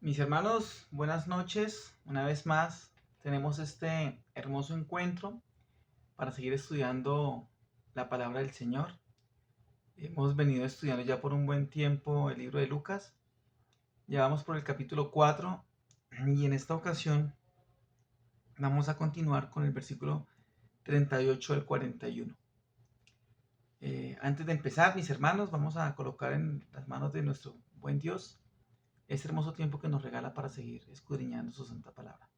Mis hermanos, buenas noches. Una vez más tenemos este hermoso encuentro para seguir estudiando la palabra del Señor. Hemos venido estudiando ya por un buen tiempo el libro de Lucas. Ya vamos por el capítulo 4 y en esta ocasión vamos a continuar con el versículo 38 al 41. Antes de empezar, mis hermanos, vamos a colocar en las manos de nuestro buen Dios este hermoso tiempo que nos regala para seguir escudriñando su santa palabra.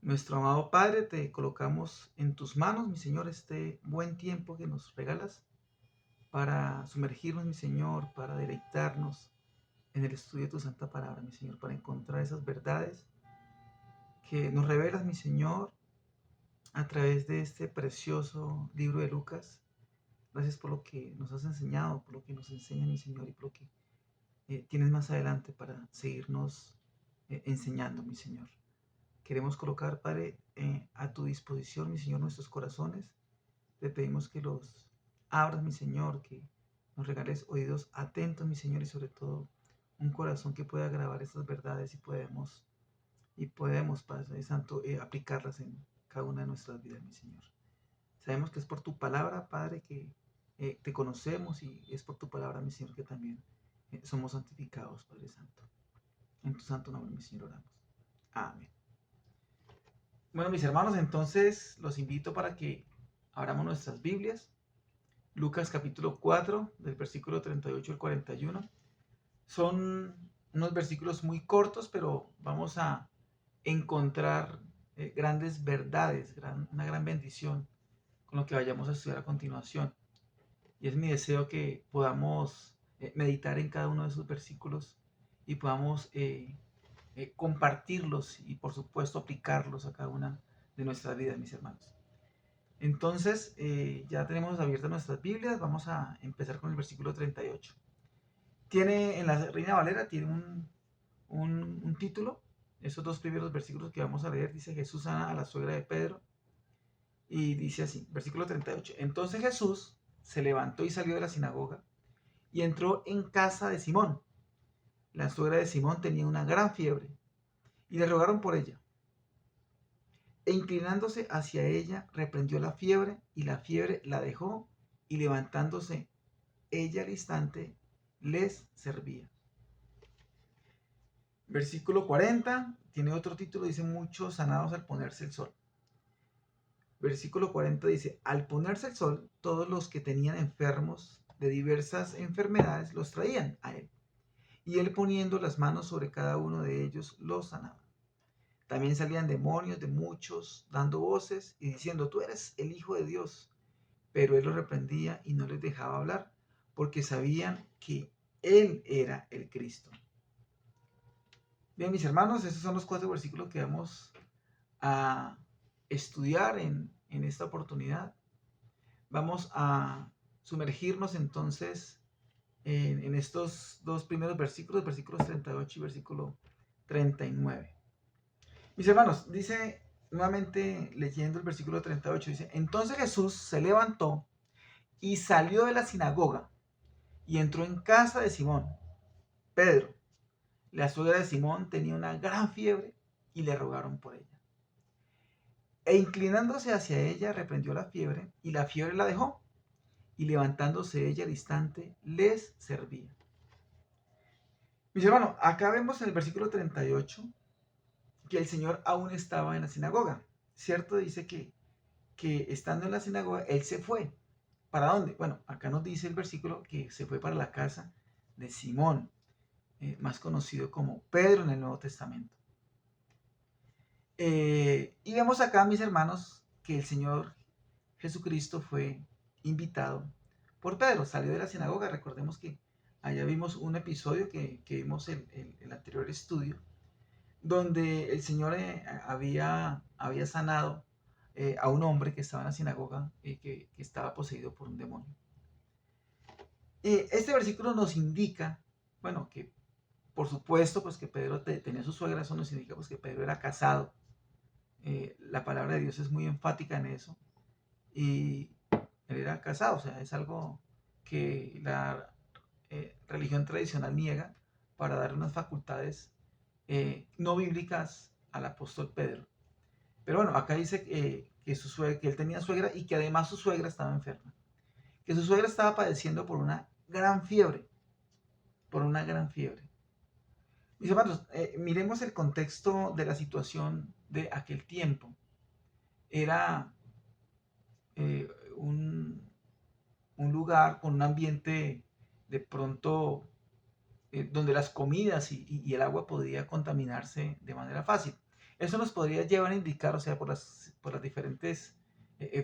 Nuestro amado Padre, te colocamos en tus manos, mi Señor, este buen tiempo que nos regalas para sumergirnos, mi Señor, para deleitarnos en el estudio de tu santa palabra, mi Señor, para encontrar esas verdades que nos revelas, mi Señor, a través de este precioso libro de Lucas. Gracias por lo que nos has enseñado, por lo que nos enseña, mi Señor, y por lo que tienes más adelante para seguirnos enseñando, mi Señor. Queremos colocar, Padre, a tu disposición, mi Señor, nuestros corazones. Te pedimos que los abras, mi Señor, que nos regales oídos atentos, mi Señor, y sobre todo un corazón que pueda grabar estas verdades y podemos, Padre Santo, aplicarlas en cada una de nuestras vidas, mi Señor. Sabemos que es por tu palabra, Padre, que te conocemos y es por tu palabra, mi Señor, que también somos santificados, Padre Santo. En tu santo nombre, mi Señor, oramos. Amén. Bueno, mis hermanos, entonces los invito para que abramos nuestras Biblias. Lucas capítulo 4, del versículo 38 al 41. Son unos versículos muy cortos, pero vamos a encontrar grandes verdades, una gran bendición con lo que vayamos a estudiar a continuación. Y es mi deseo que podamos meditar en cada uno de esos versículos y podamos compartirlos y por supuesto aplicarlos a cada una de nuestras vidas, mis hermanos. Entonces, ya tenemos abiertas nuestras Biblias, vamos a empezar con el versículo 38. Tiene, en la Reina Valera, tiene un título. Esos dos primeros versículos que vamos a leer, dice: Jesús sana a la suegra de Pedro. Y dice así, versículo 38. Entonces Jesús se levantó y salió de la sinagoga y entró en casa de Simón. La suegra de Simón tenía una gran fiebre y le rogaron por ella. E inclinándose hacia ella, reprendió la fiebre, y la fiebre la dejó, y levantándose ella al instante, les servía. Versículo 40, tiene otro título, dice: muchos sanados al ponerse el sol. Versículo 40 dice: al ponerse el sol, todos los que tenían enfermos de diversas enfermedades los traían a él, y él, poniendo las manos sobre cada uno de ellos, los sanaba. También salían demonios de muchos, dando voces y diciendo: tú eres el Hijo de Dios. Pero él los reprendía y no les dejaba hablar, porque sabían que él era el Cristo. Bien, mis hermanos, estos son los 4 versículos que vamos a estudiar en esta oportunidad. Vamos a sumergirnos entonces en estos dos primeros versículos, versículos 38 y versículo 39. Mis hermanos, dice nuevamente, leyendo el versículo 38, dice: entonces Jesús se levantó y salió de la sinagoga y entró en casa de Simón, Pedro. La suegra de Simón tenía una gran fiebre y le rogaron por ella. E inclinándose hacia ella, reprendió la fiebre, y la fiebre la dejó, y levantándose ella al instante, les servía. Mis hermanos, acá vemos en el versículo 38 que el Señor aún estaba en la sinagoga, ¿cierto? Dice que estando en la sinagoga, Él se fue. ¿Para dónde? Bueno, acá nos dice el versículo que se fue para la casa de Simón, más conocido como Pedro en el Nuevo Testamento. Y vemos acá, mis hermanos, que el Señor Jesucristo fue invitado por Pedro. Salió de la sinagoga. Recordemos que allá vimos un episodio que vimos en el anterior estudio, donde el Señor había sanado a un hombre que estaba en la sinagoga, que estaba poseído por un demonio. Este versículo nos indica, bueno, que por supuesto, pues que Pedro tenía su suegra. Eso nos indica pues que Pedro era casado. La palabra de Dios es muy enfática en eso. Y él era casado, o sea, es algo que la religión tradicional niega para dar unas facultades no bíblicas al apóstol Pedro. Pero bueno, acá dice que él tenía suegra y que además su suegra estaba enferma. Que su suegra estaba padeciendo por una gran fiebre. Por una gran fiebre. Mis hermanos, miremos el contexto de la situación de aquel tiempo. Era eh, un, un lugar con un ambiente de pronto donde las comidas y el agua podía contaminarse de manera fácil. Eso nos podría llevar a indicar, o sea, por las diferentes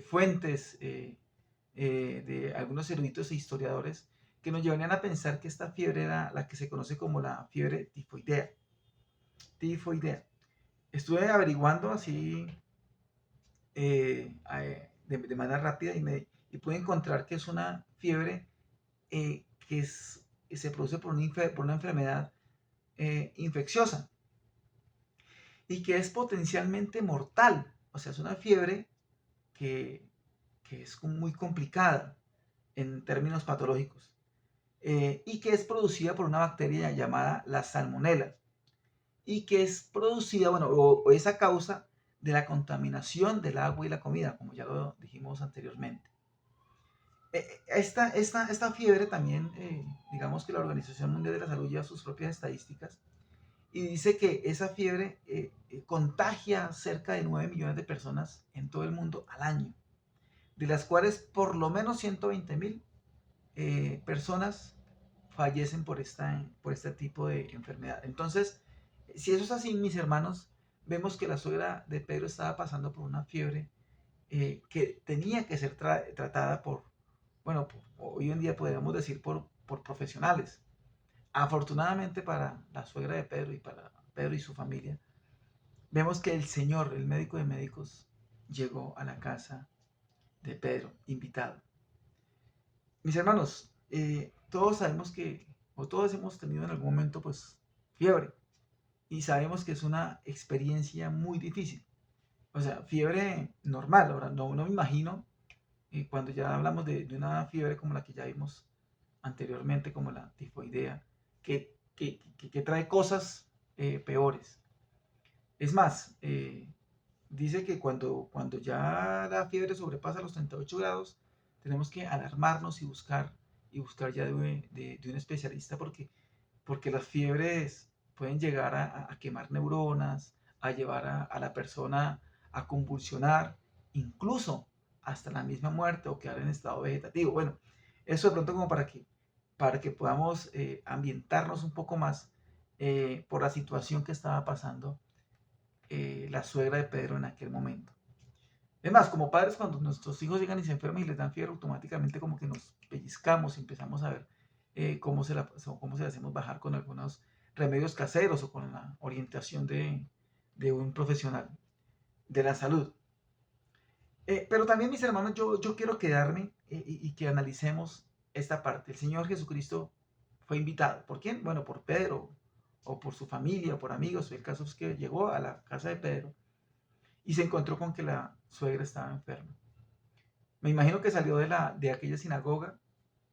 fuentes de algunos eruditos e historiadores, que nos llevarían a pensar que esta fiebre era la que se conoce como la fiebre tifoidea. Tifoidea. Estuve averiguando así de manera rápida y pude encontrar que es una fiebre que se produce por una enfermedad infecciosa y que es potencialmente mortal. O sea, es una fiebre que, que es muy complicada en términos patológicos y que es producida por una bacteria llamada la salmonela y que es producida, bueno, o es a causa de la contaminación del agua y la comida, como ya lo dijimos anteriormente. Esta fiebre también, digamos que la Organización Mundial de la Salud lleva sus propias estadísticas y dice que esa fiebre contagia cerca de 9 millones de personas en todo el mundo al año, de las cuales por lo menos 120.000 personas fallecen por este tipo de enfermedad. Entonces, si eso es así, mis hermanos, vemos que la suegra de Pedro estaba pasando por una fiebre que tenía que ser tratada bueno, hoy en día podríamos decir por profesionales. Afortunadamente para la suegra de Pedro y para Pedro y su familia, vemos que el Señor, el médico de médicos, llegó a la casa de Pedro, invitado. Mis hermanos, todos sabemos o todos hemos tenido en algún momento, pues, fiebre. Y sabemos que es una experiencia muy difícil. O sea, fiebre normal. Ahora, no me imagino cuando ya hablamos de una fiebre como la que ya vimos anteriormente, como la tifoidea, que trae cosas peores. Es más, dice que cuando ya la fiebre sobrepasa los 38 grados, tenemos que alarmarnos y buscar ya de un especialista porque las fiebres pueden llegar a quemar neuronas, a llevar a la persona a convulsionar, incluso hasta la misma muerte o quedar en estado vegetativo. Bueno, eso de pronto como para que podamos ambientarnos un poco más por la situación que estaba pasando la suegra de Pedro en aquel momento. Es más, como padres, cuando nuestros hijos llegan y se enferman y les dan fiebre, automáticamente como que nos pellizcamos y empezamos a ver cómo se la hacemos bajar con algunos remedios caseros o con la orientación de un profesional de la salud. Pero también, mis hermanos, yo quiero quedarme y que analicemos esta parte. El Señor Jesucristo fue invitado. ¿Por quién? Bueno, por Pedro, o por su familia, o por amigos. El caso es que llegó a la casa de Pedro y se encontró con que la suegra estaba enferma. Me imagino que salió de aquella sinagoga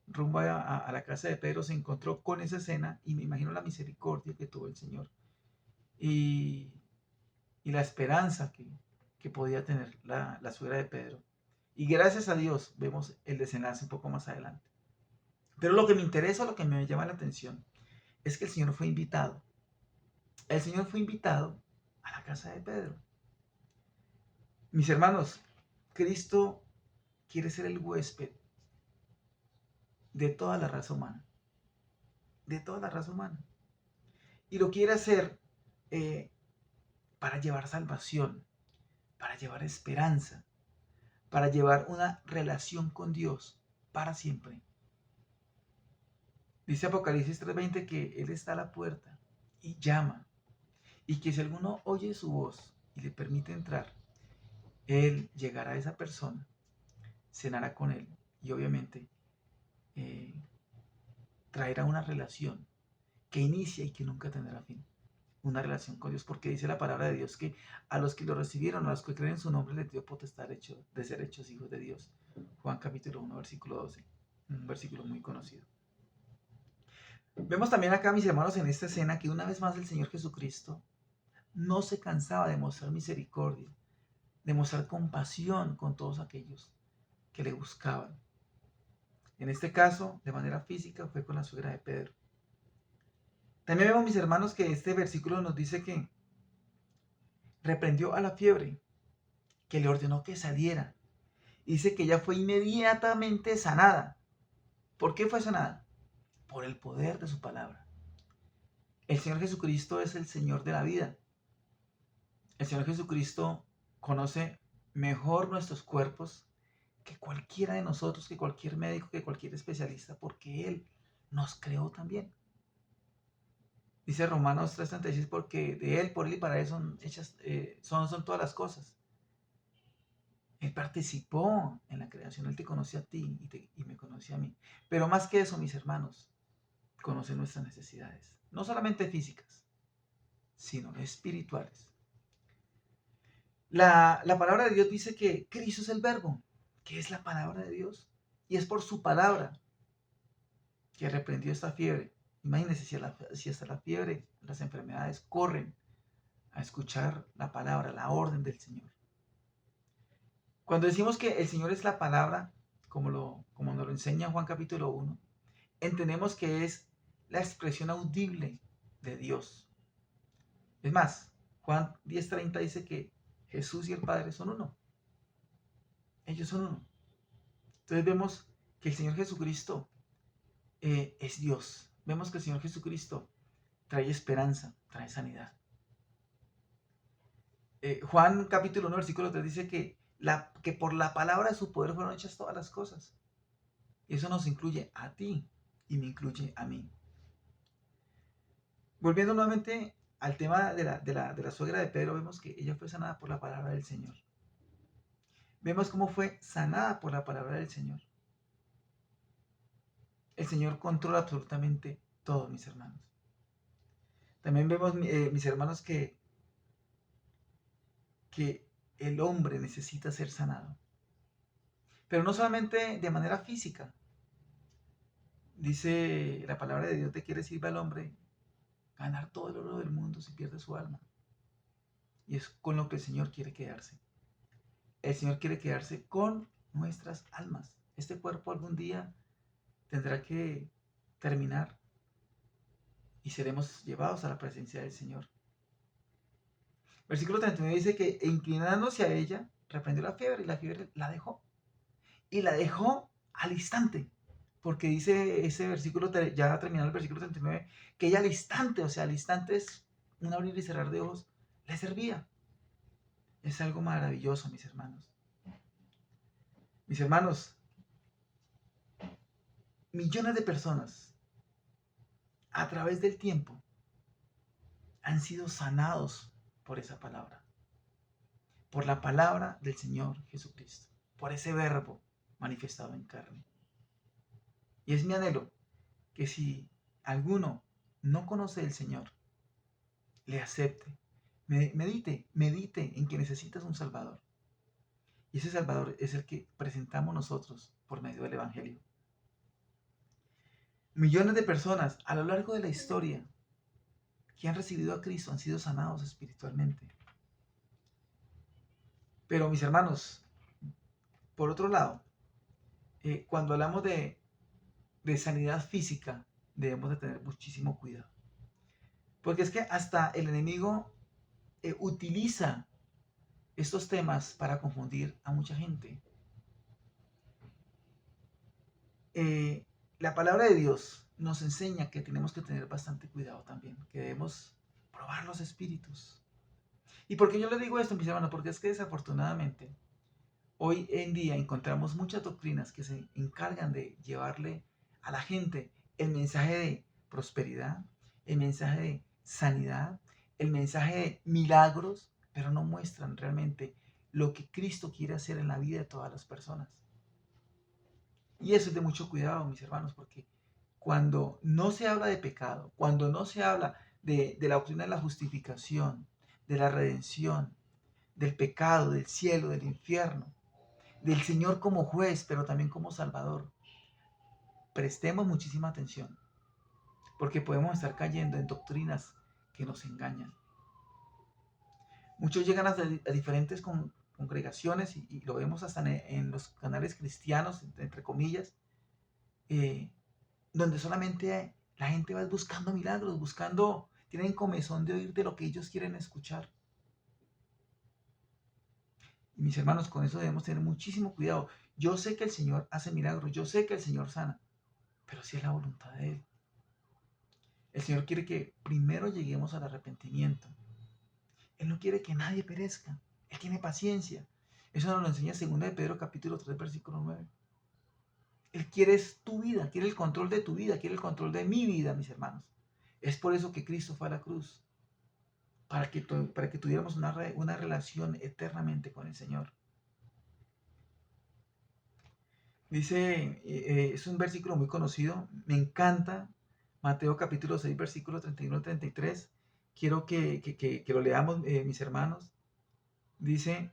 rumbo a la casa de Pedro, se encontró con esa escena y me imagino la misericordia que tuvo el Señor y, y la esperanza que podía tener la suegra de Pedro. Y gracias a Dios vemos el desenlace un poco más adelante. Pero lo que me interesa, lo que me llama la atención, es que el Señor fue invitado. El Señor fue invitado a la casa de Pedro. Mis hermanos, Cristo quiere ser el huésped de toda la raza humana. De toda la raza humana. Y lo quiere hacer eh, para llevar salvación, para llevar esperanza, para llevar una relación con Dios para siempre. Dice Apocalipsis 3:20 que Él está a la puerta y llama. Y que si alguno oye su voz y le permite entrar, Él llegará a esa persona, cenará con Él y obviamente eh, traerá una relación que inicia y que nunca tendrá fin. Una relación con Dios, porque dice la palabra de Dios que a los que lo recibieron, a los que creen en su nombre, les dio potestad de ser hechos hijos de Dios. Juan capítulo 1, versículo 12, un versículo muy conocido. Vemos también acá, mis hermanos, en esta escena que una vez más el Señor Jesucristo no se cansaba de mostrar misericordia, de mostrar compasión con todos aquellos que le buscaban. En este caso, de manera física, fue con la suegra de Pedro. También vemos, mis hermanos, que este versículo nos dice que reprendió a la fiebre, que le ordenó que saliera. Dice que ella fue inmediatamente sanada. ¿Por qué fue sanada? Por el poder de su palabra. El Señor Jesucristo es el Señor de la vida. El Señor Jesucristo conoce mejor nuestros cuerpos que cualquiera de nosotros, que cualquier médico, que cualquier especialista, porque Él nos creó también. Dice Romanos 3:36, porque de Él, por Él y para Él son hechas, son todas las cosas. Él participó en la creación, Él te conoció a ti y me conoció a mí. Pero más que eso, mis hermanos, conoce nuestras necesidades, no solamente físicas, sino espirituales. La palabra de Dios dice que Cristo es el verbo, que es la palabra de Dios, y es por su palabra que reprendió esta fiebre. Imagínense si hasta la fiebre, las enfermedades corren a escuchar la palabra, la orden del Señor. Cuando decimos que el Señor es la palabra, como nos lo enseña Juan capítulo 1, entendemos que es la expresión audible de Dios. Es más, Juan 10:30 dice que Jesús y el Padre son uno. Ellos son uno. Entonces vemos que el Señor Jesucristo es Dios. Vemos que el Señor Jesucristo trae esperanza, trae sanidad. Juan capítulo 1, versículo 3 dice que por la palabra de su poder fueron hechas todas las cosas. Y eso nos incluye a ti y me incluye a mí. Volviendo nuevamente al tema de la suegra de Pedro, vemos que ella fue sanada por la palabra del Señor. Vemos cómo fue sanada por la palabra del Señor. El Señor controla absolutamente todo, mis hermanos. También vemos, mis hermanos, que el hombre necesita ser sanado. Pero no solamente de manera física. Dice la palabra de Dios de que le sirve al hombre ganar todo el oro del mundo si pierde su alma. Y es con lo que el Señor quiere quedarse. El Señor quiere quedarse con nuestras almas. Este cuerpo algún día tendrá que terminar y seremos llevados a la presencia del Señor. Versículo 39 dice que inclinándose a ella, reprendió la fiebre y la fiebre la dejó. Y la dejó al instante. Porque dice ese versículo, ya terminando el versículo 39, que ella al instante, o sea, al instante es un abrir y cerrar de ojos, le servía. Es algo maravilloso, mis hermanos. Mis hermanos, millones de personas a través del tiempo han sido sanados por esa palabra. Por la palabra del Señor Jesucristo. Por ese verbo manifestado en carne. Y es mi anhelo que si alguno no conoce al Señor, le acepte, medite en que necesitas un Salvador. Y ese Salvador es el que presentamos nosotros por medio del Evangelio. Millones de personas a lo largo de la historia que han recibido a Cristo han sido sanados espiritualmente. Pero mis hermanos, por otro lado, cuando hablamos de sanidad física, debemos de tener muchísimo cuidado. Porque es que hasta el enemigo utiliza estos temas para confundir a mucha gente. La palabra de Dios nos enseña que tenemos que tener bastante cuidado también, que debemos probar los espíritus. ¿Y por qué yo le digo esto, mis hermanos? Porque es que desafortunadamente hoy en día encontramos muchas doctrinas que se encargan de llevarle a la gente el mensaje de prosperidad, el mensaje de sanidad, el mensaje de milagros, pero no muestran realmente lo que Cristo quiere hacer en la vida de todas las personas. Y eso es de mucho cuidado, mis hermanos, porque cuando no se habla de pecado, cuando no se habla de la doctrina de la justificación, de la redención, del pecado, del cielo, del infierno, del Señor como juez, pero también como Salvador, prestemos muchísima atención, porque podemos estar cayendo en doctrinas que nos engañan. Muchos llegan a diferentes congregaciones y lo vemos hasta en los canales cristianos, entre comillas, donde solamente la gente va buscando milagros, tienen comezón de oír de lo que ellos quieren escuchar. Y mis hermanos, con eso debemos tener muchísimo cuidado. Yo sé que el Señor hace milagros, yo sé que el Señor sana, pero si es la voluntad de Él. El Señor quiere que primero lleguemos al arrepentimiento. Él no quiere que nadie perezca. Él tiene paciencia. Eso nos lo enseña 2 de Pedro capítulo 3, versículo 9. Él quiere tu vida, quiere el control de tu vida, quiere el control de mi vida, mis hermanos. Es por eso que Cristo fue a la cruz, para que tuviéramos una relación eternamente con el Señor. Dice, es un versículo muy conocido, me encanta, Mateo capítulo 6, versículos 31 al 33. Quiero que lo leamos, mis hermanos. Dice,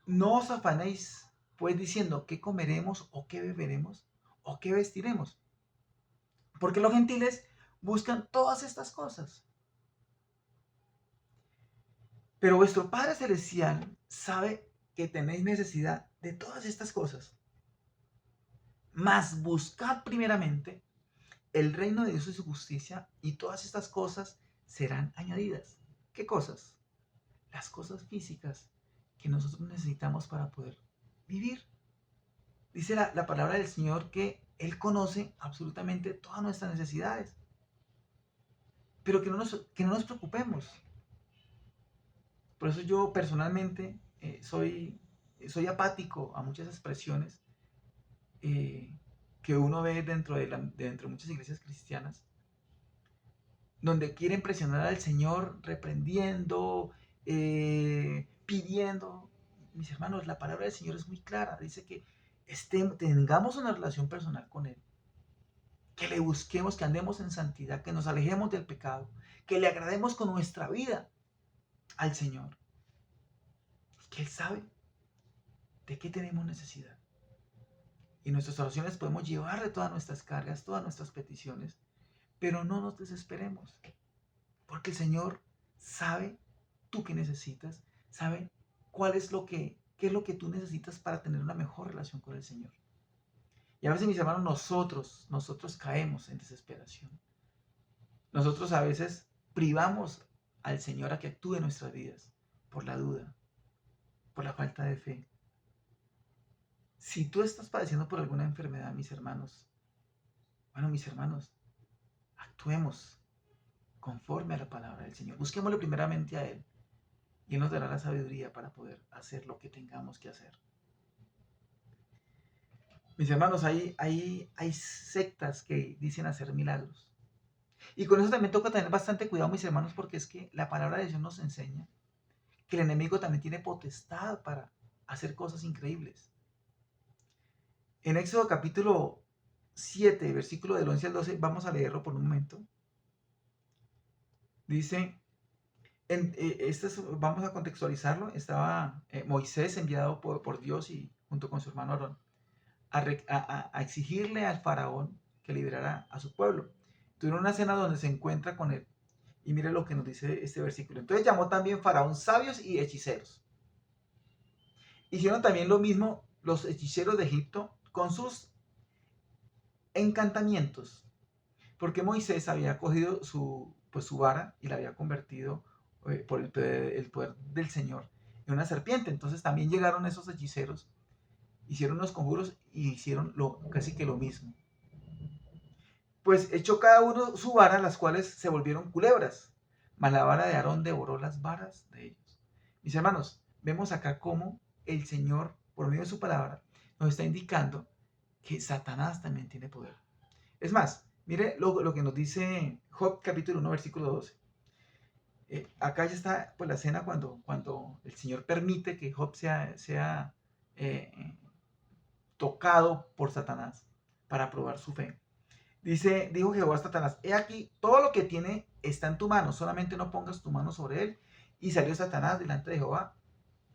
no os afanéis, pues diciendo, ¿qué comeremos o qué beberemos o qué vestiremos? Porque los gentiles buscan todas estas cosas. Pero vuestro Padre Celestial sabe que tenéis necesidad de todas estas cosas. Mas buscad primeramente el reino de Dios y su justicia, y todas estas cosas serán añadidas. ¿Qué cosas? Las cosas físicas que nosotros necesitamos para poder vivir. Dice la palabra del Señor que Él conoce absolutamente todas nuestras necesidades. Pero que no nos preocupemos. Por eso yo personalmente soy apático a muchas expresiones que uno ve dentro de muchas iglesias cristianas, donde quieren presionar al Señor reprendiendo, pidiendo. Mis hermanos, la palabra del Señor es muy clara. Dice que tengamos una relación personal con Él, que le busquemos, que andemos en santidad, que nos alejemos del pecado, que le agrademos con nuestra vida al Señor. Que Él sabe de qué tenemos necesidad. Y en nuestras oraciones podemos llevarle todas nuestras cargas, todas nuestras peticiones, pero no nos desesperemos, porque el Señor sabe tú qué necesitas, sabe qué es lo que tú necesitas para tener una mejor relación con el Señor. Y a veces, mis hermanos, nosotros caemos en desesperación. Nosotros a veces privamos al Señor a que actúe en nuestras vidas por la duda, por la falta de fe. Si tú estás padeciendo por alguna enfermedad, mis hermanos, actuemos conforme a la palabra del Señor. Busquémosle primeramente a Él y Él nos dará la sabiduría para poder hacer lo que tengamos que hacer. Mis hermanos, hay sectas que dicen hacer milagros. Y con eso también toca tener bastante cuidado, mis hermanos, porque es que la palabra de Dios nos enseña que el enemigo también tiene potestad para hacer cosas increíbles. En Éxodo capítulo 7, versículo del 11 al 12, vamos a leerlo por un momento. Dice, vamos a contextualizarlo, estaba Moisés enviado por Dios y junto con su hermano Aarón a exigirle al faraón que liberara a su pueblo. Tuvieron una cena donde se encuentra con él. Y mire lo que nos dice este versículo. Entonces llamó también faraón sabios y hechiceros. Hicieron también lo mismo los hechiceros de Egipto con sus encantamientos, porque Moisés había cogido su vara y la había convertido por el poder del Señor en una serpiente. Entonces también llegaron esos hechiceros, hicieron unos conjuros y hicieron casi que lo mismo. Pues echó cada uno su vara, las cuales se volvieron culebras, mas la vara de Aarón devoró las varas de ellos. Mis hermanos, vemos acá cómo el Señor, por medio de su palabra, nos está indicando que Satanás también tiene poder. Es más, mire lo que nos dice Job capítulo 1, versículo 12. Acá ya está pues, la escena cuando el Señor permite que Job sea tocado por Satanás para probar su fe. Dijo Jehová a Satanás, he aquí, todo lo que tiene está en tu mano, solamente no pongas tu mano sobre él. Y salió Satanás delante de Jehová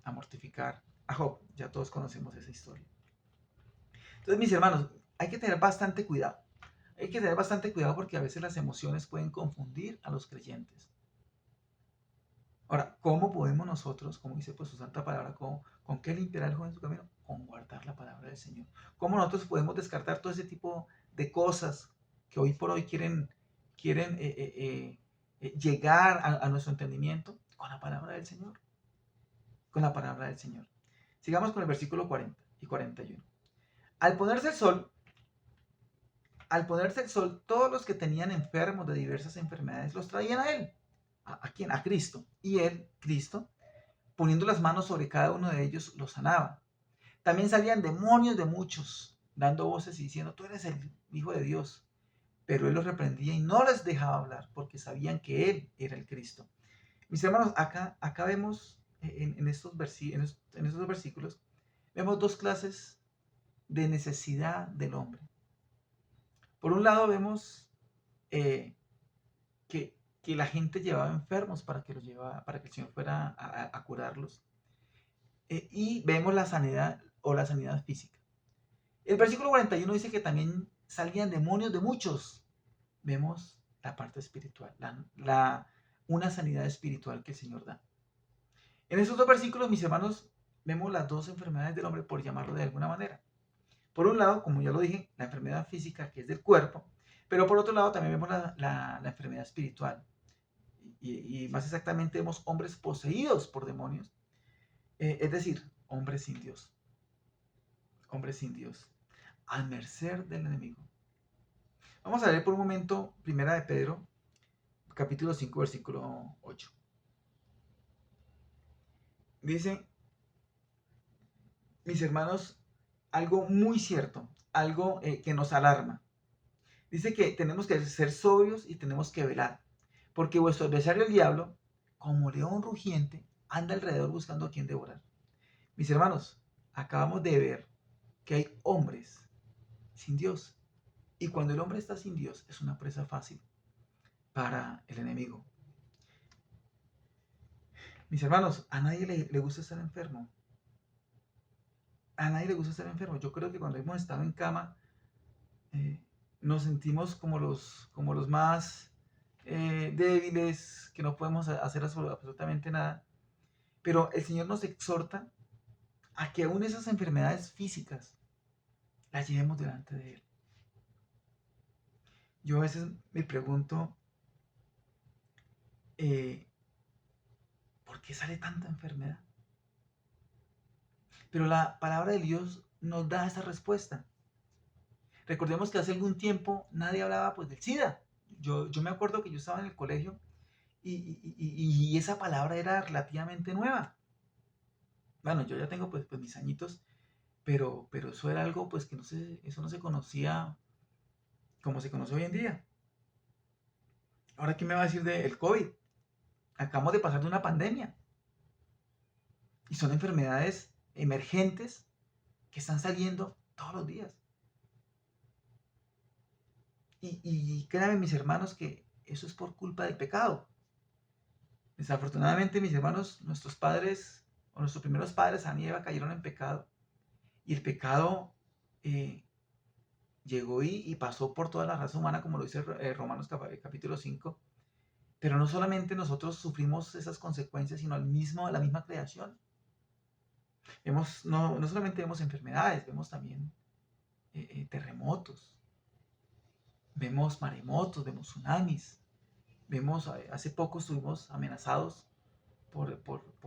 a mortificar a Job. Ya todos conocemos esa historia. Entonces, mis hermanos, hay que tener bastante cuidado. hay que tener bastante cuidado porque a veces las emociones pueden confundir a los creyentes. Ahora, ¿cómo podemos nosotros, como dice pues su santa palabra, con qué limpiará el joven su camino? Con guardar la palabra del Señor. ¿Cómo nosotros podemos descartar todo ese tipo de cosas que hoy por hoy quieren llegar a nuestro entendimiento? Con la palabra del Señor. Con la palabra del Señor. Sigamos con el versículo 40 y 41. Al ponerse el sol, todos los que tenían enfermos de diversas enfermedades los traían a él. ¿A quién? A Cristo. Y él, Cristo, poniendo las manos sobre cada uno de ellos, los sanaba. También salían demonios de muchos, dando voces y diciendo, tú eres el Hijo de Dios. Pero él los reprendía y no les dejaba hablar, porque sabían que él era el Cristo. Mis hermanos, acá vemos en estos versículos, vemos dos clases de necesidad del hombre. Por un lado vemos que la gente llevaba enfermos para que el Señor fuera a curarlos. Y vemos la sanidad o la sanidad física. El versículo 41 dice que también salían demonios de muchos. Vemos la parte espiritual, una sanidad espiritual que el Señor da. En esos dos versículos, mis hermanos, vemos las dos enfermedades del hombre, por llamarlo de alguna manera. Por un lado, como ya lo dije, la enfermedad física, que es del cuerpo, pero por otro lado también vemos la enfermedad espiritual. Y más exactamente vemos hombres poseídos por demonios, es decir, hombres sin Dios. Hombres sin Dios, al merced del enemigo. Vamos a leer por un momento Primera de Pedro, capítulo 5, versículo 8. Dice, mis hermanos, algo muy cierto, algo que nos alarma. Dice que tenemos que ser sobrios y tenemos que velar, porque vuestro adversario el diablo, como león rugiente, anda alrededor buscando a quien devorar. Mis hermanos, acabamos de ver que hay hombres sin Dios. Y cuando el hombre está sin Dios, es una presa fácil para el enemigo. Mis hermanos, a nadie le gusta estar enfermo. A nadie le gusta estar enfermo. Yo creo que cuando hemos estado en cama, nos sentimos como los más débiles, que no podemos hacer absolutamente nada. Pero el Señor nos exhorta a que aún esas enfermedades físicas las llevemos delante de Él. Yo a veces me pregunto, ¿por qué sale tanta enfermedad? Pero la palabra de Dios nos da esa respuesta. Recordemos que hace algún tiempo nadie hablaba pues del SIDA. Yo me acuerdo que yo estaba en el colegio y esa palabra era relativamente nueva. Bueno, yo ya tengo pues mis añitos, pero eso era algo pues que eso no se conocía como se conoce hoy en día. Ahora, ¿qué me va a decir del COVID? Acabamos de pasar de una pandemia. Y son enfermedades emergentes que están saliendo todos los días. Y créanme, mis hermanos, que eso es por culpa del pecado. Desafortunadamente, mis hermanos, nuestros padres o nuestros primeros padres, Adán y Eva, cayeron en pecado. Y el pecado llegó y pasó por toda la raza humana, como lo dice Romanos capítulo 5. Pero no solamente nosotros sufrimos esas consecuencias, sino la misma creación. No solamente vemos enfermedades, vemos también terremotos, vemos maremotos, vemos tsunamis, hace poco estuvimos amenazados por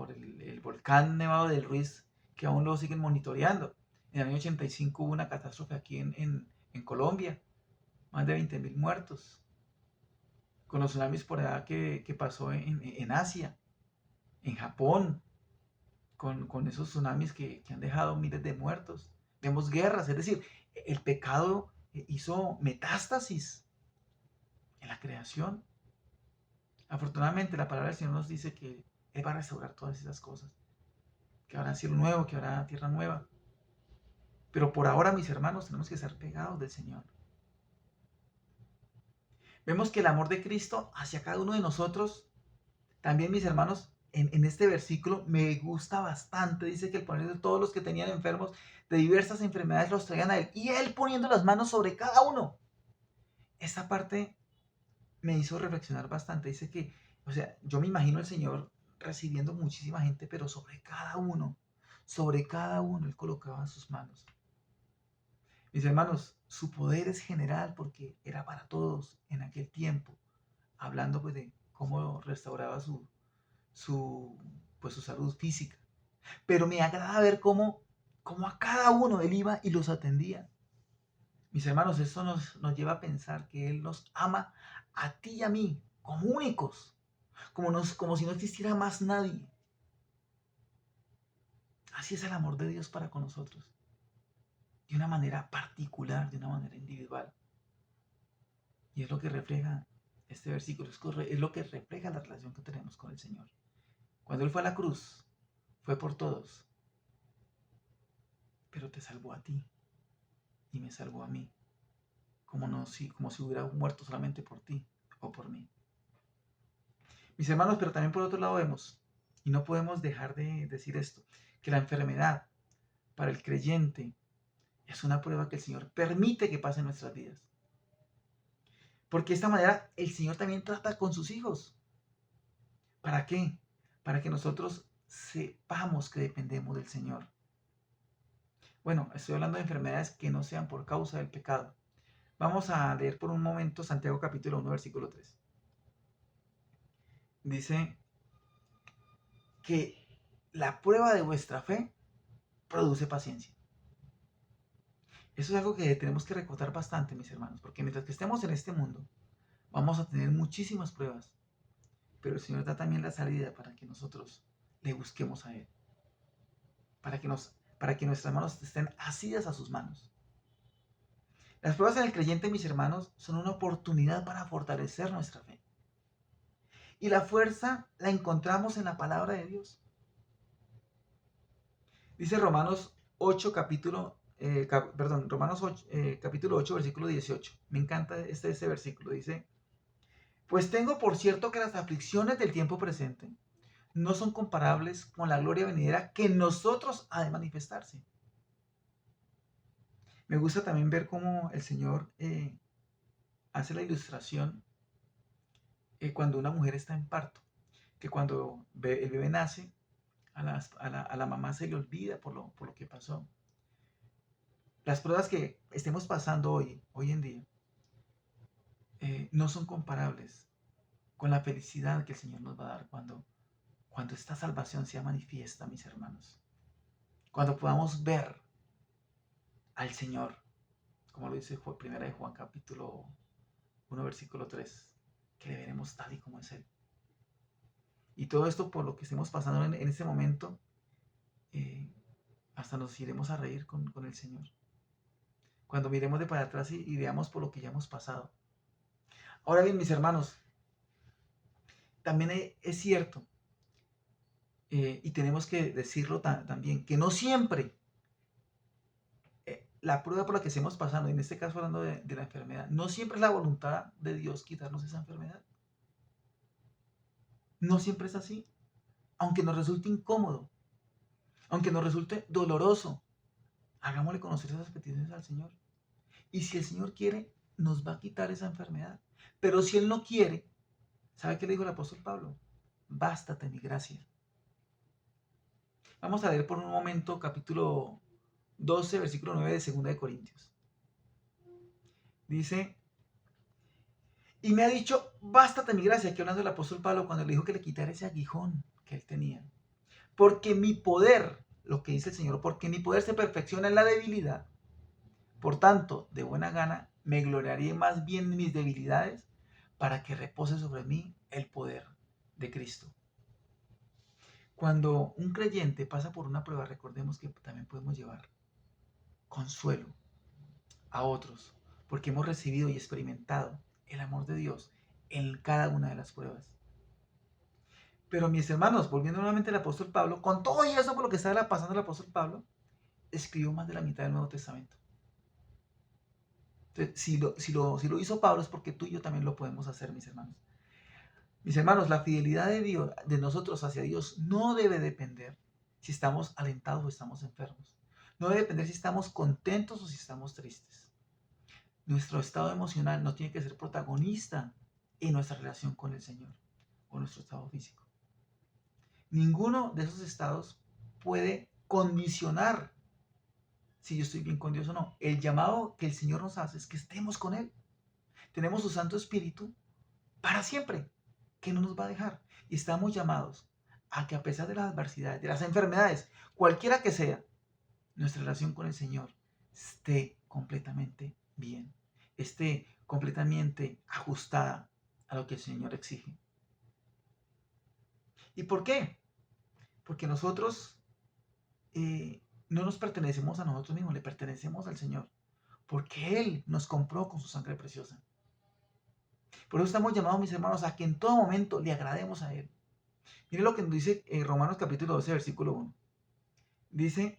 el volcán Nevado del Ruiz, que aún lo siguen monitoreando. En el año 85 hubo una catástrofe aquí en Colombia, más de 20.000 muertos, con los tsunamis por allá que pasó en Asia, en Japón, con esos tsunamis que han dejado miles de muertos. Vemos guerras, es decir, el pecado hizo metástasis en la creación. Afortunadamente, la palabra del Señor nos dice que Él va a restaurar todas esas cosas, que habrá cielo nuevo, que habrá tierra nueva. Pero por ahora, mis hermanos, tenemos que ser pegados del Señor. Vemos que el amor de Cristo hacia cada uno de nosotros, también, mis hermanos, en este versículo me gusta bastante. Dice que el poner de todos los que tenían enfermos de diversas enfermedades los traían a Él. Y Él poniendo las manos sobre cada uno. esta parte me hizo reflexionar bastante. Dice que, o sea, yo me imagino al Señor recibiendo muchísima gente, pero sobre cada uno, Él colocaba sus manos. Mis hermanos, su poder es general porque era para todos en aquel tiempo, hablando pues de cómo restauraba su salud física. Pero me agrada ver cómo a cada uno Él iba y los atendía. Mis hermanos, esto nos lleva a pensar que Él nos ama a ti y a mí como únicos, como si no existiera más nadie. Así es el amor de Dios para con nosotros, de una manera particular, de una manera individual. Y es lo que refleja este versículo, es lo que refleja la relación que tenemos con el Señor. Cuando Él fue a la cruz, fue por todos, pero te salvó a ti y me salvó a mí, como si hubiera muerto solamente por ti o por mí. Mis hermanos, pero también por otro lado vemos, y no podemos dejar de decir esto, que la enfermedad para el creyente es una prueba que el Señor permite que pase en nuestras vidas. Porque de esta manera el Señor también trata con sus hijos. ¿Para qué? Para que nosotros sepamos que dependemos del Señor. Bueno, estoy hablando de enfermedades que no sean por causa del pecado. Vamos a leer por un momento Santiago capítulo 1, versículo 3. Dice que la prueba de vuestra fe produce paciencia. Eso es algo que tenemos que recordar bastante, mis hermanos, porque mientras que estemos en este mundo, vamos a tener muchísimas pruebas, pero el Señor da también la salida para que nosotros le busquemos a Él, para que nuestras manos estén asidas a sus manos. Las pruebas en el creyente, mis hermanos, son una oportunidad para fortalecer nuestra fe. Y la fuerza la encontramos en la palabra de Dios. Dice Romanos 8, capítulo 8, versículo 18. Me encanta ese versículo. Dice, pues tengo por cierto que las aflicciones del tiempo presente no son comparables con la gloria venidera que en nosotros ha de manifestarse. Me gusta también ver cómo el Señor hace la ilustración cuando una mujer está en parto, que cuando el bebé nace, a la mamá se le olvida por lo que pasó. Las pruebas que estemos pasando hoy en día, no son comparables con la felicidad que el Señor nos va a dar cuando esta salvación sea manifiesta, mis hermanos. Cuando podamos ver al Señor, como lo dice Primera de Juan capítulo 1, versículo 3, que le veremos tal y como es Él. Y todo esto por lo que estemos pasando en este momento, hasta nos iremos a reír con el Señor. Cuando miremos de para atrás y veamos por lo que ya hemos pasado. Ahora bien, mis hermanos, también es cierto, y tenemos que decirlo también, que no siempre la prueba por la que estemos pasando, en este caso hablando de la enfermedad, no siempre es la voluntad de Dios quitarnos esa enfermedad. No siempre es así. Aunque nos resulte incómodo, aunque nos resulte doloroso, hagámosle conocer esas peticiones al Señor. Y si el Señor quiere, nos va a quitar esa enfermedad. Pero si Él no quiere, ¿sabe qué le dijo el apóstol Pablo? Bástate mi gracia. Vamos a leer por un momento capítulo 12, versículo 9 de 2 de Corintios. Dice, y me ha dicho, bástate mi gracia, aquí hablando del apóstol Pablo cuando le dijo que le quitara ese aguijón que él tenía. Porque mi poder, lo que dice el Señor, porque mi poder se perfecciona en la debilidad. Por tanto, de buena gana, me gloriaré más bien en mis debilidades para que repose sobre mí el poder de Cristo. Cuando un creyente pasa por una prueba, recordemos que también podemos llevar consuelo a otros, porque hemos recibido y experimentado el amor de Dios en cada una de las pruebas. Pero mis hermanos, volviendo nuevamente al apóstol Pablo, con todo y eso por lo que estaba pasando el apóstol Pablo, escribió más de la mitad del Nuevo Testamento. Entonces, si lo hizo Pablo es porque tú y yo también lo podemos hacer, mis hermanos. Mis hermanos, la fidelidad de Dios, de nosotros hacia Dios, no debe depender si estamos alentados o estamos enfermos. No debe depender si estamos contentos o si estamos tristes. Nuestro estado emocional no tiene que ser protagonista en nuestra relación con el Señor o nuestro estado físico. Ninguno de esos estados puede condicionar si yo estoy bien con Dios o no. El llamado que el Señor nos hace es que estemos con Él. Tenemos su Santo Espíritu para siempre, que no nos va a dejar. Y estamos llamados a que a pesar de las adversidades, de las enfermedades, cualquiera que sea, nuestra relación con el Señor esté completamente bien, esté completamente ajustada a lo que el Señor exige. ¿Y por qué? Porque nosotros no nos pertenecemos a nosotros mismos, le pertenecemos al Señor, porque Él nos compró con su sangre preciosa. Por eso estamos llamados, mis hermanos, a que en todo momento le agrademos a Él. Mire lo que nos dice Romanos capítulo 12, versículo 1. Dice,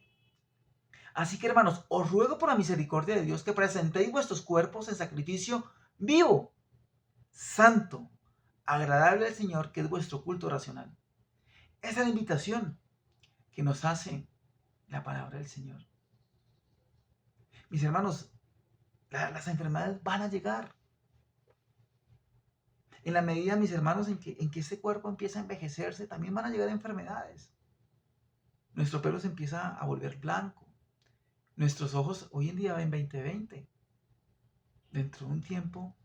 así que hermanos, os ruego por la misericordia de Dios que presentéis vuestros cuerpos en sacrificio vivo, santo, agradable al Señor, que es vuestro culto racional. Esa es la invitación que nos hace la palabra del Señor. Mis hermanos, las enfermedades van a llegar. En la medida, mis hermanos, en que este cuerpo empieza a envejecerse, también van a llegar enfermedades. Nuestro pelo se empieza a volver blanco. Nuestros ojos hoy en día ven 20/20. Dentro de un tiempo,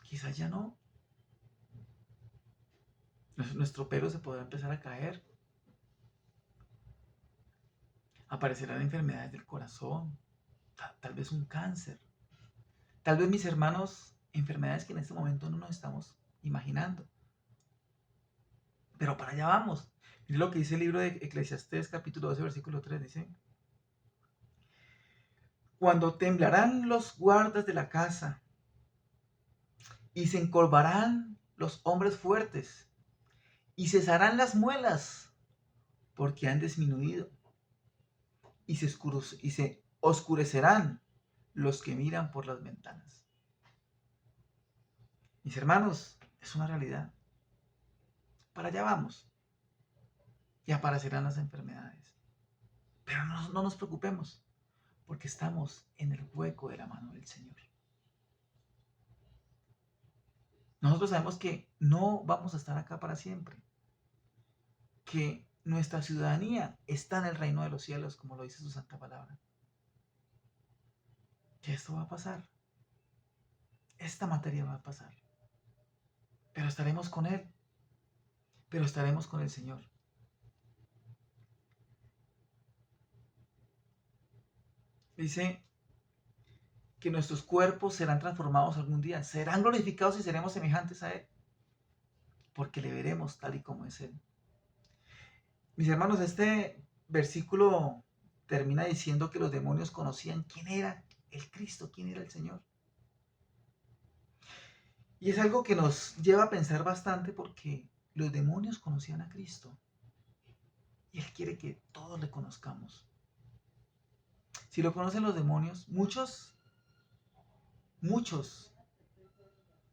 quizás ya no. Nuestro pelo se podrá empezar a caer. Aparecerán enfermedades del corazón, tal vez un cáncer. Tal vez, mis hermanos, enfermedades que en este momento no nos estamos imaginando. Pero para allá vamos. Mire lo que dice el libro de Eclesiastés, capítulo 12, versículo 3. Dice, cuando temblarán los guardas de la casa y se encorvarán los hombres fuertes y cesarán las muelas porque han disminuido y se oscurecerán los que miran por las ventanas. Mis hermanos, es una realidad. Para allá vamos. Y aparecerán las enfermedades. Pero no nos preocupemos, porque estamos en el hueco de la mano del Señor. Nosotros sabemos que no vamos a estar acá para siempre. Que nuestra ciudadanía está en el reino de los cielos, como lo dice su santa palabra. Que esto va a pasar. Esta materia va a pasar. Pero estaremos con Él. Pero estaremos con el Señor. Dice que nuestros cuerpos serán transformados algún día, serán glorificados y seremos semejantes a Él, porque le veremos tal y como es Él. Mis hermanos, este versículo termina diciendo que los demonios conocían quién era el Cristo, quién era el Señor. Y es algo que nos lleva a pensar bastante porque los demonios conocían a Cristo y Él quiere que todos le conozcamos. Si lo conocen los demonios, muchos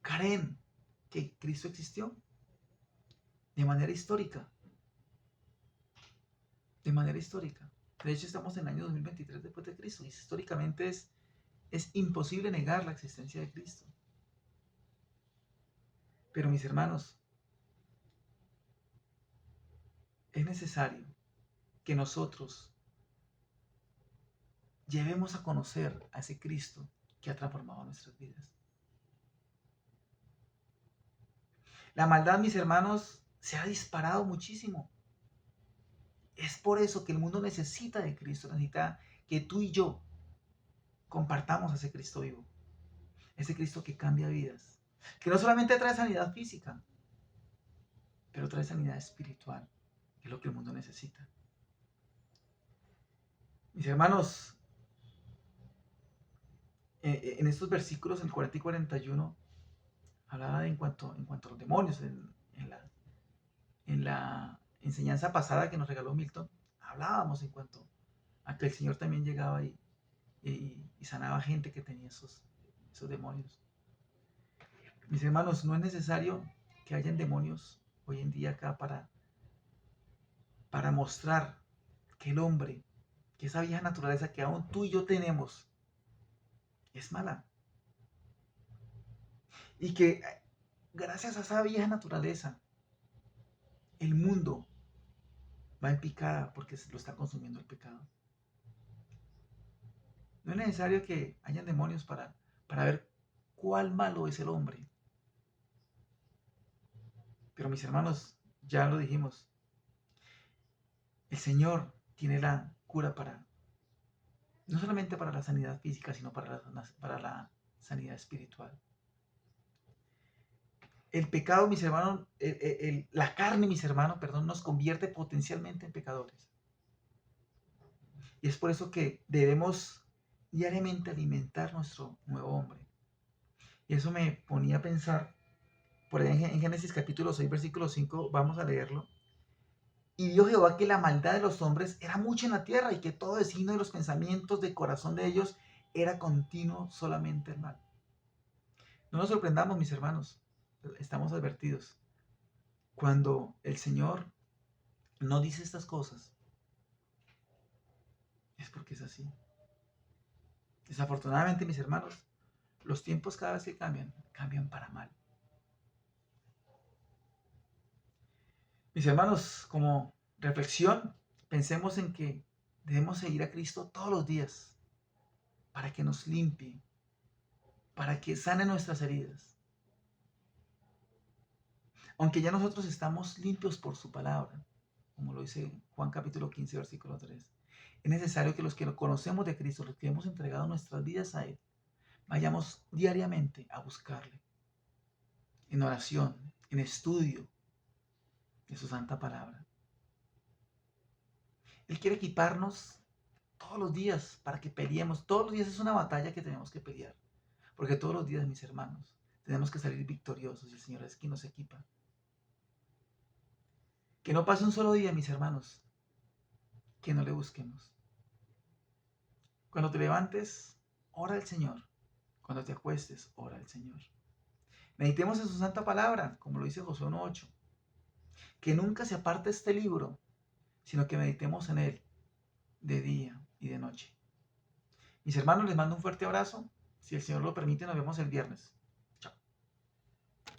creen que Cristo existió de manera histórica. De manera histórica. De hecho, estamos en el año 2023 después de Cristo y históricamente es imposible negar la existencia de Cristo. Pero mis hermanos, es necesario que nosotros llevemos a conocer a ese Cristo que ha transformado nuestras vidas. La maldad, mis hermanos, se ha disparado muchísimo. Es por eso que el mundo necesita de Cristo, necesita que tú y yo compartamos a ese Cristo vivo, ese Cristo que cambia vidas, que no solamente trae sanidad física, pero trae sanidad espiritual, que es lo que el mundo necesita. Mis hermanos, en estos versículos, el 40 y 41, hablaba en cuanto a los demonios, en la enseñanza pasada que nos regaló Milton, hablábamos en cuanto a que el Señor también llegaba y sanaba gente que tenía esos demonios. Mis hermanos, no es necesario que hayan demonios hoy en día acá para mostrar que el hombre, que esa vieja naturaleza que aún tú y yo tenemos, es mala. Y que gracias a esa vieja naturaleza, el mundo va en picada porque se lo está consumiendo el pecado. No es necesario que hayan demonios para ver cuál malo es el hombre. Pero mis hermanos, ya lo dijimos, el Señor tiene la cura no solamente para la sanidad física, sino para la sanidad espiritual. El pecado, mis hermanos, la carne, mis hermanos, perdón, nos convierte potencialmente en pecadores. Y es por eso que debemos diariamente alimentar nuestro nuevo hombre. Y eso me ponía a pensar, por ahí en Génesis capítulo 6, versículo 5, vamos a leerlo. Y vio Jehová que la maldad de los hombres era mucha en la tierra y que todo designio de los pensamientos del corazón de ellos era continuo solamente el mal. No nos sorprendamos, mis hermanos, estamos advertidos. Cuando el Señor no dice estas cosas, es porque es así. Desafortunadamente, mis hermanos, los tiempos cada vez que cambian para mal. Mis hermanos, como reflexión, pensemos en que debemos seguir a Cristo todos los días para que nos limpie, para que sane nuestras heridas. Aunque ya nosotros estamos limpios por su palabra, como lo dice Juan capítulo 15, versículo 3, es necesario que los que conocemos de Cristo, los que hemos entregado nuestras vidas a Él, vayamos diariamente a buscarle, en oración, en estudio de su santa palabra. Él quiere equiparnos todos los días para que peleemos. Todos los días es una batalla que tenemos que pelear. Porque todos los días, mis hermanos, tenemos que salir victoriosos y el Señor es quien nos equipa. Que no pase un solo día, mis hermanos, que no le busquemos. Cuando te levantes, ora al Señor. Cuando te acuestes, ora al Señor. Meditemos en su santa palabra, como lo dice Josué 1:8. Que nunca se aparte este libro, sino que meditemos en él de día y de noche. Mis hermanos, les mando un fuerte abrazo. Si el Señor lo permite, nos vemos el viernes.